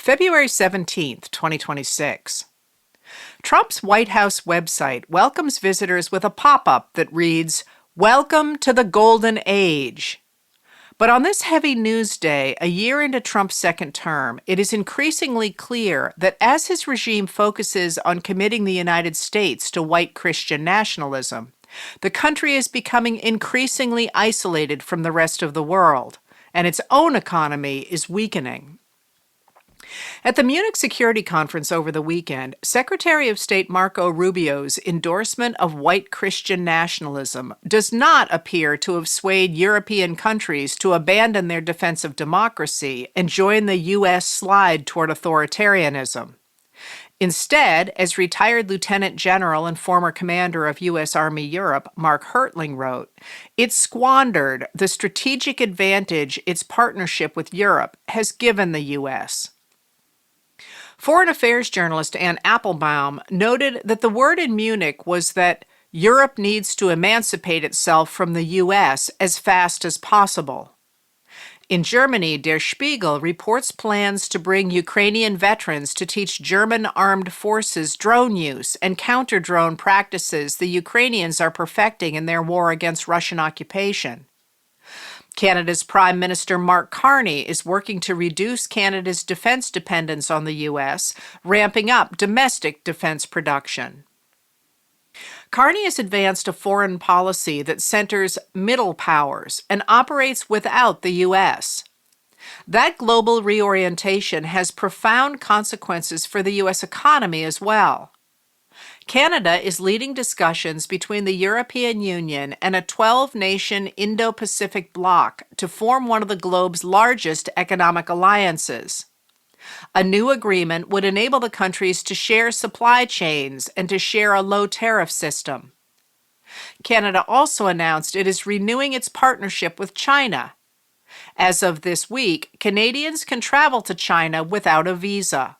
February 17th, 2026. Trump's White House website welcomes visitors with a pop-up that reads, "Welcome to the Golden Age." But on this heavy news day, a year into Trump's second term, it is increasingly clear that as his regime focuses on committing the United States to white Christian nationalism, the country is becoming increasingly isolated from the rest of the world, and its own economy is weakening. At the Munich Security Conference over the weekend, Secretary of State Marco Rubio's endorsement of white Christian nationalism does not appear to have swayed European countries to abandon their defense of democracy and join the U.S. slide toward authoritarianism. Instead, as retired Lieutenant General and former commander of U.S. Army Europe, Mark Hertling wrote, it squandered the strategic advantage its partnership with Europe has given the U.S. Foreign affairs journalist Anne Applebaum noted that the word in Munich was that Europe needs to emancipate itself from the U.S. as fast as possible. In Germany, Der Spiegel reports plans to bring Ukrainian veterans to teach German armed forces drone use and counter-drone practices the Ukrainians are perfecting in their war against Russian occupation. Canada's Prime Minister Mark Carney is working to reduce Canada's defense dependence on the U.S., ramping up domestic defense production. Carney has advanced a foreign policy that centers middle powers and operates without the U.S. That global reorientation has profound consequences for the U.S. economy as well. Canada is leading discussions between the European Union and a 12-nation Indo-Pacific bloc to form one of the globe's largest economic alliances. A new agreement would enable the countries to share supply chains and to share a low tariff system. Canada also announced it is renewing its partnership with China. As of this week, Canadians can travel to China without a visa.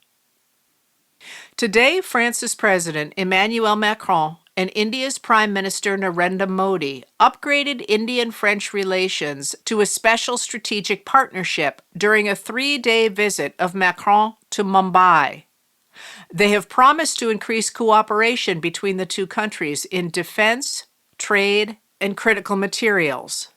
Today, France's President Emmanuel Macron and India's Prime Minister Narendra Modi upgraded Indian-French relations to a special strategic partnership during a 3-day visit of Macron to Mumbai. They have promised to increase cooperation between the two countries in defense, trade, and critical materials.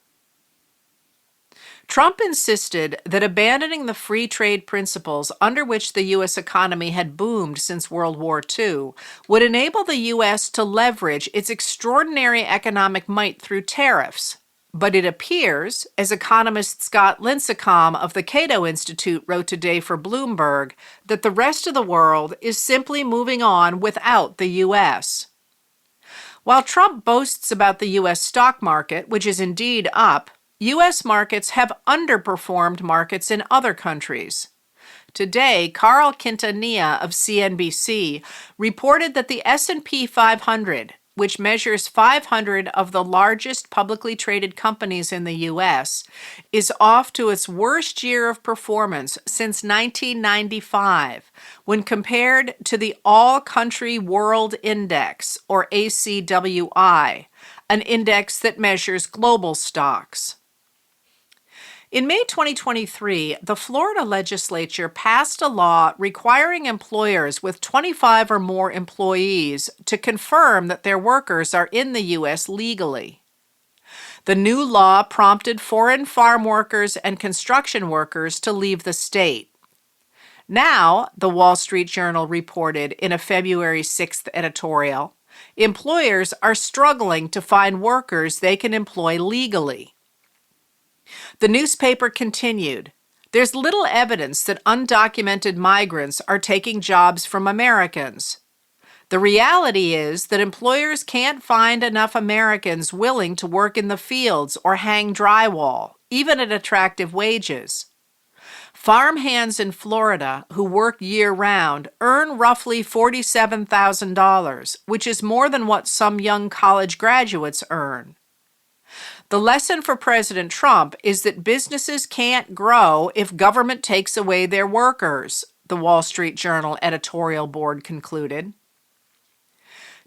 Trump insisted that abandoning the free trade principles under which the U.S. economy had boomed since World War II would enable the U.S. to leverage its extraordinary economic might through tariffs. But it appears, as economist Scott Lincicome of the Cato Institute wrote today for Bloomberg, that the rest of the world is simply moving on without the U.S. While Trump boasts about the U.S. stock market, which is indeed up, U.S. markets have underperformed markets in other countries. Today, Carl Quintanilla of CNBC reported that the S&P 500, which measures 500 of the largest publicly traded companies in the U.S., is off to its worst year of performance since 1995, when compared to the All-Country World Index, or ACWI, an index that measures global stocks. In May 2023, the Florida legislature passed a law requiring employers with 25 or more employees to confirm that their workers are in the U.S. legally. The new law prompted foreign farm workers and construction workers to leave the state. Now, the Wall Street Journal reported in a February 6th editorial, employers are struggling to find workers they can employ legally. The newspaper continued, there's little evidence that undocumented migrants are taking jobs from Americans. The reality is that employers can't find enough Americans willing to work in the fields or hang drywall, even at attractive wages. Farmhands in Florida who work year-round earn roughly $47,000, which is more than what some young college graduates earn. The lesson for President Trump is that businesses can't grow if government takes away their workers, the Wall Street Journal editorial board concluded.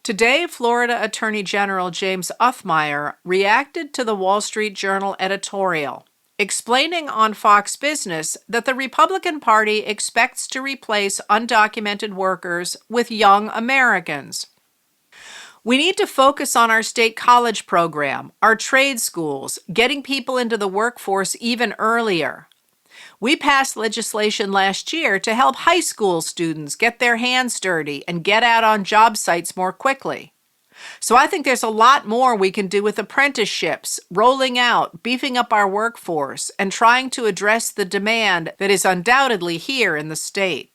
Today, Florida Attorney General James Othmeier reacted to the Wall Street Journal editorial, explaining on Fox Business that the Republican Party expects to replace undocumented workers with young Americans. We need to focus on our state college program, our trade schools, getting people into the workforce even earlier. We passed legislation last year to help high school students get their hands dirty and get out on job sites more quickly. So I think there's a lot more we can do with apprenticeships, rolling out, beefing up our workforce, and trying to address the demand that is undoubtedly here in the state.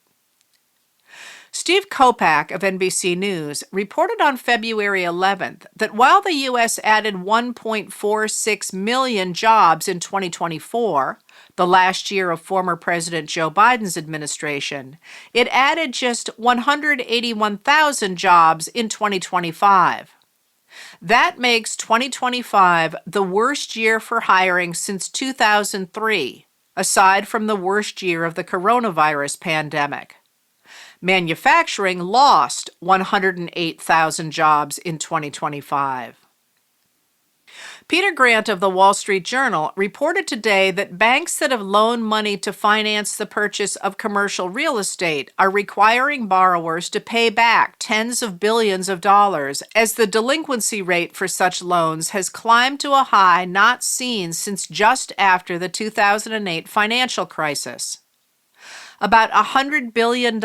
Steve Kopak of NBC News reported on February 11th that while the U.S. added 1.46 million jobs in 2024, the last year of former President Joe Biden's administration, it added just 181,000 jobs in 2025. That makes 2025 the worst year for hiring since 2003, aside from the worst year of the coronavirus pandemic. Manufacturing lost 108,000 jobs in 2025. Peter Grant of the Wall Street Journal reported today that banks that have loaned money to finance the purchase of commercial real estate are requiring borrowers to pay back tens of billions of dollars as the delinquency rate for such loans has climbed to a high not seen since just after the 2008 financial crisis. About $100 billion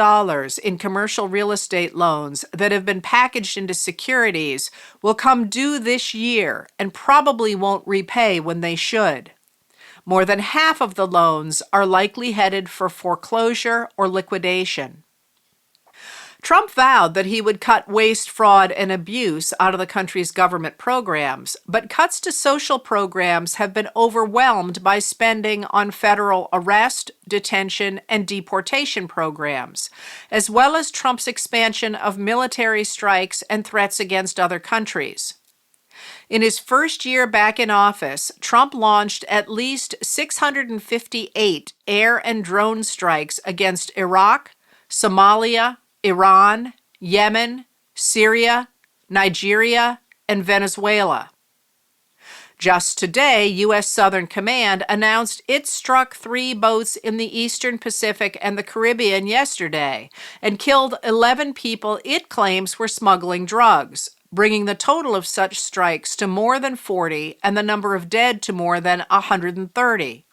in commercial real estate loans that have been packaged into securities will come due this year and probably won't repay when they should. More than half of the loans are likely headed for foreclosure or liquidation. Trump vowed that he would cut waste, fraud, and abuse out of the country's government programs, but cuts to social programs have been overwhelmed by spending on federal arrest, detention, and deportation programs, as well as Trump's expansion of military strikes and threats against other countries. In his first year back in office, Trump launched at least 658 air and drone strikes against Iraq, Somalia, Iran, Yemen, Syria, Nigeria, and Venezuela. Just today, U.S. Southern Command announced it struck 3 boats in the Eastern Pacific and the Caribbean yesterday and killed 11 people it claims were smuggling drugs, bringing the total of such strikes to more than 40 and the number of dead to more than 130.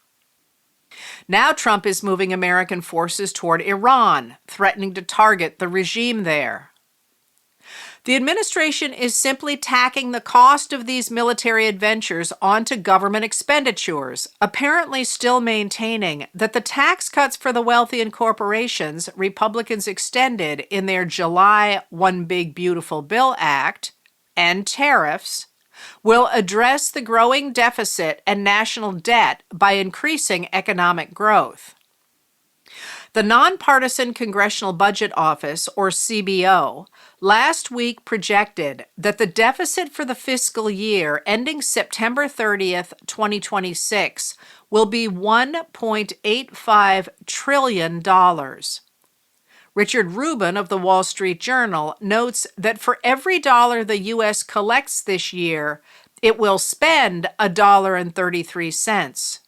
Now Trump is moving American forces toward Iran, threatening to target the regime there. The administration is simply tacking the cost of these military adventures onto government expenditures, apparently still maintaining that the tax cuts for the wealthy and corporations Republicans extended in their July One Big Beautiful Bill Act and tariffs will address the growing deficit and national debt by increasing economic growth. The Nonpartisan Congressional Budget Office, or CBO, last week projected that the deficit for the fiscal year ending September 30th, 2026, will be $1.85 trillion. Richard Rubin of the Wall Street Journal notes that for every dollar the U.S. collects this year, it will spend $1.33.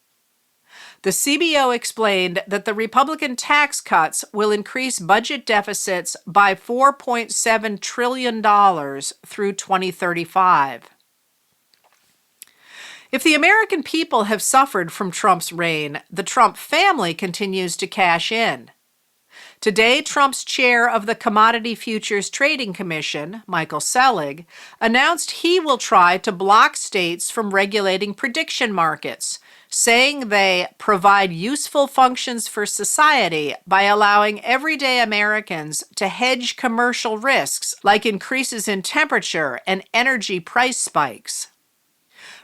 The CBO explained that the Republican tax cuts will increase budget deficits by $4.7 trillion through 2035. If the American people have suffered from Trump's reign, the Trump family continues to cash in. Today, Trump's chair of the Commodity Futures Trading Commission, Michael Selig, announced he will try to block states from regulating prediction markets, saying they provide useful functions for society by allowing everyday Americans to hedge commercial risks like increases in temperature and energy price spikes.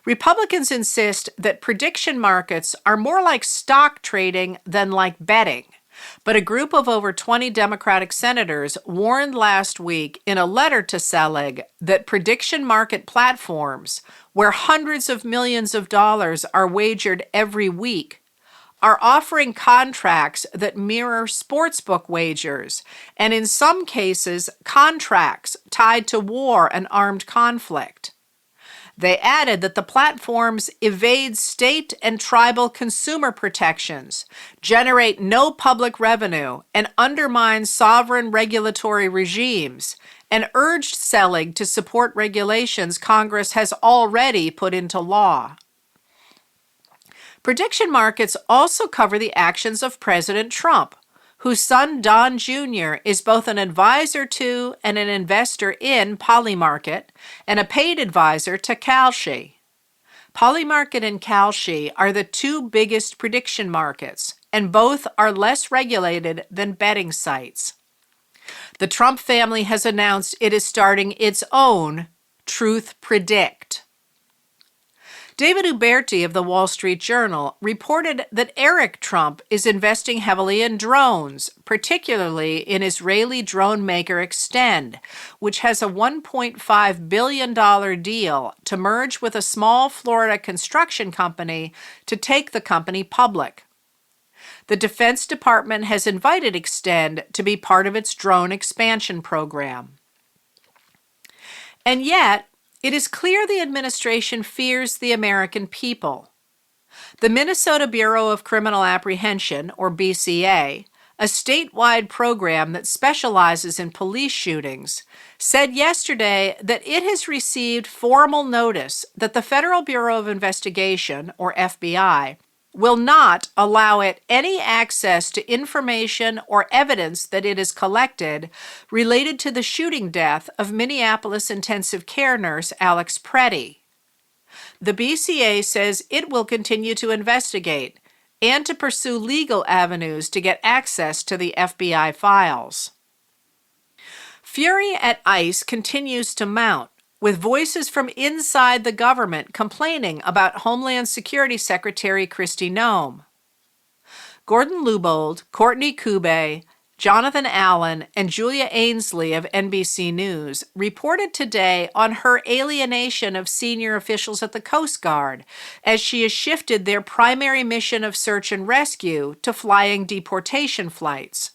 Republicans insist that prediction markets are more like stock trading than like betting. But a group of over 20 Democratic senators warned last week in a letter to Selig that prediction market platforms, where hundreds of millions of dollars are wagered every week, are offering contracts that mirror sportsbook wagers, and in some cases, contracts tied to war and armed conflict. They added that the platforms evade state and tribal consumer protections, generate no public revenue, and undermine sovereign regulatory regimes, and urged Selig to support regulations Congress has already put into law. Prediction markets also cover the actions of President Trump, whose son Don Jr. is both an advisor to and an investor in Polymarket and a paid advisor to Kalshi. Polymarket and Kalshi are the two biggest prediction markets, and both are less regulated than betting sites. The Trump family has announced it is starting its own Truth Predict. David Uberti of the Wall Street Journal reported that Eric Trump is investing heavily in drones, particularly in Israeli drone maker Extend, which has a $1.5 billion deal to merge with a small Florida construction company to take the company public. The Defense Department has invited Extend to be part of its drone expansion program. And yet, it is clear the administration fears the American people. The Minnesota Bureau of Criminal Apprehension, or BCA, a statewide program that specializes in police shootings, said yesterday that it has received formal notice that the Federal Bureau of Investigation, or FBI, will not allow it any access to information or evidence that it has collected related to the shooting death of Minneapolis intensive care nurse Alex Preddy. The BCA says it will continue to investigate and to pursue legal avenues to get access to the FBI files. Fury at ICE continues to mount, with voices from inside the government complaining about Homeland Security Secretary Kristi Noem. Gordon Lubold, Courtney Kube, Jonathan Allen, and Julia Ainsley of NBC News reported today on her alienation of senior officials at the Coast Guard as she has shifted their primary mission of search and rescue to flying deportation flights.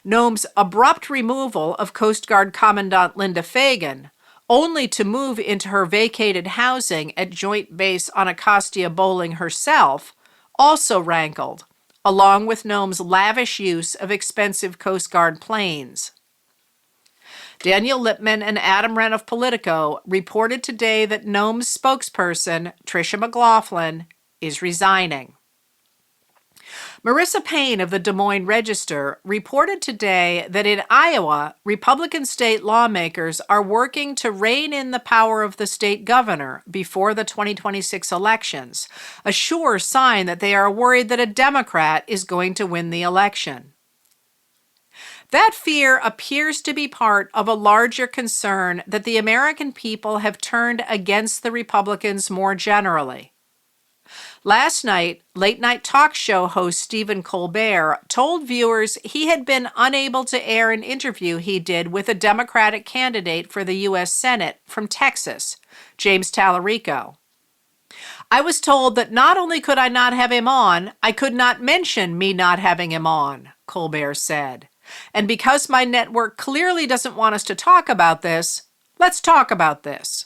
Noem's abrupt removal of Coast Guard Commandant Linda Fagan, only to move into her vacated housing at Joint Base Anacostia Bolling herself, also rankled, along with Noem's lavish use of expensive Coast Guard planes. Daniel Lippman and Adam Wren of Politico reported today that Noem's spokesperson, Tricia McLaughlin, is resigning. Marissa Payne of the Des Moines Register reported today that in Iowa, Republican state lawmakers are working to rein in the power of the state governor before the 2026 elections, a sure sign that they are worried that a Democrat is going to win the election. That fear appears to be part of a larger concern that the American people have turned against the Republicans more generally. Last night, late-night talk show host Stephen Colbert told viewers he had been unable to air an interview he did with a Democratic candidate for the U.S. Senate from Texas, James Tallarico. I was told that not only could I not have him on, I could not mention me not having him on, Colbert said. And because my network clearly doesn't want us to talk about this, let's talk about this.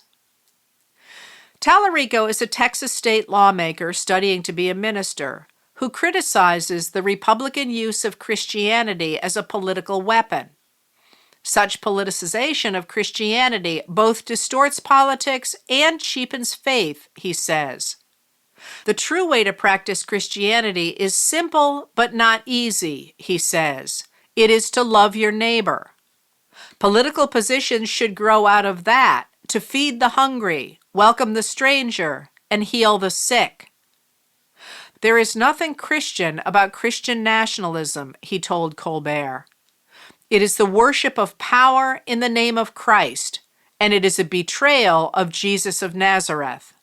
Tallarico is a Texas state lawmaker studying to be a minister who criticizes the Republican use of Christianity as a political weapon. Such politicization of Christianity both distorts politics and cheapens faith, he says. The true way to practice Christianity is simple but not easy, he says. It is to love your neighbor. Political positions should grow out of that, to feed the hungry, welcome the stranger, and heal the sick. There is nothing Christian about Christian nationalism, he told Colbert. It is the worship of power in the name of Christ, and it is a betrayal of Jesus of Nazareth.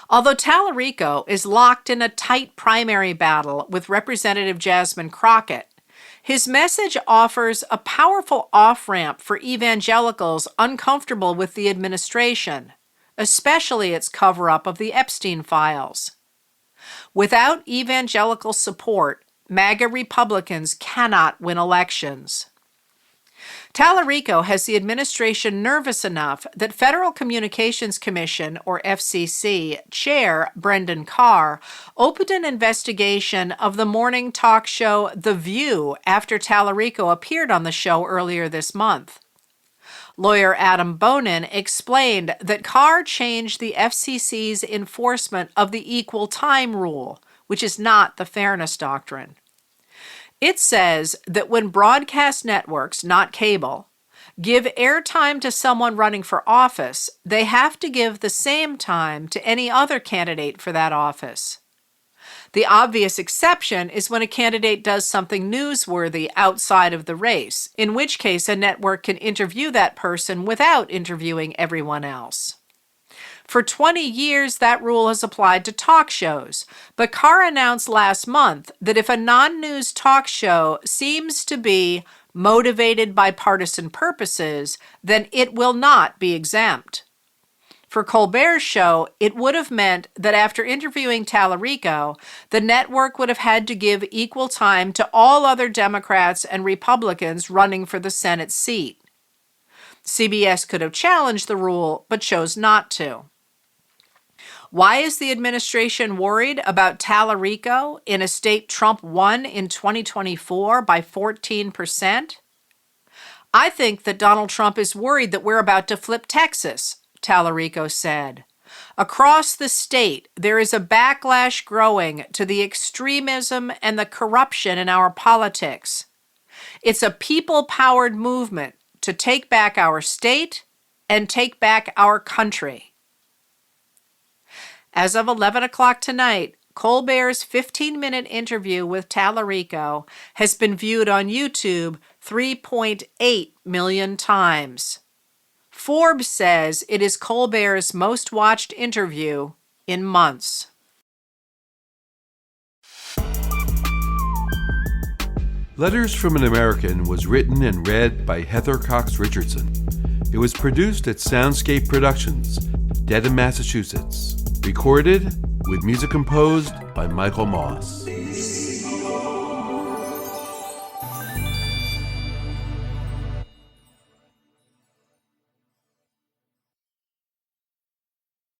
Although Tallarico is locked in a tight primary battle with Representative Jasmine Crockett, his message offers a powerful off-ramp for evangelicals uncomfortable with the administration, especially its cover-up of the Epstein files. Without evangelical support, MAGA Republicans cannot win elections. Tallarico has the administration nervous enough that Federal Communications Commission, or FCC, Chair Brendan Carr opened an investigation of the morning talk show The View after Tallarico appeared on the show earlier this month. Lawyer Adam Bonin explained that Carr changed the FCC's enforcement of the equal time rule, which is not the fairness doctrine. It says that when broadcast networks, not cable, give airtime to someone running for office, they have to give the same time to any other candidate for that office. The obvious exception is when a candidate does something newsworthy outside of the race, in which case a network can interview that person without interviewing everyone else. For 20 years, that rule has applied to talk shows, but Carr announced last month that if a non-news talk show seems to be motivated by partisan purposes, then it will not be exempt. For Colbert's show, it would have meant that after interviewing Tallarico, the network would have had to give equal time to all other Democrats and Republicans running for the Senate seat. CBS could have challenged the rule, but chose not to. Why is the administration worried about Tallarico in a state Trump won in 2024 by 14%? I think that Donald Trump is worried that we're about to flip Texas, Tallarico said. Across the state, there is a backlash growing to the extremism and the corruption in our politics. It's a people-powered movement to take back our state and take back our country. As of 11 o'clock tonight, Colbert's 15-minute interview with Tallarico has been viewed on YouTube 3.8 million times. Forbes says it is Colbert's most watched interview in months. Letters from an American was written and read by Heather Cox Richardson. It was produced at Soundscape Productions, Dedham, Massachusetts. Recorded with music composed by Michael Moss.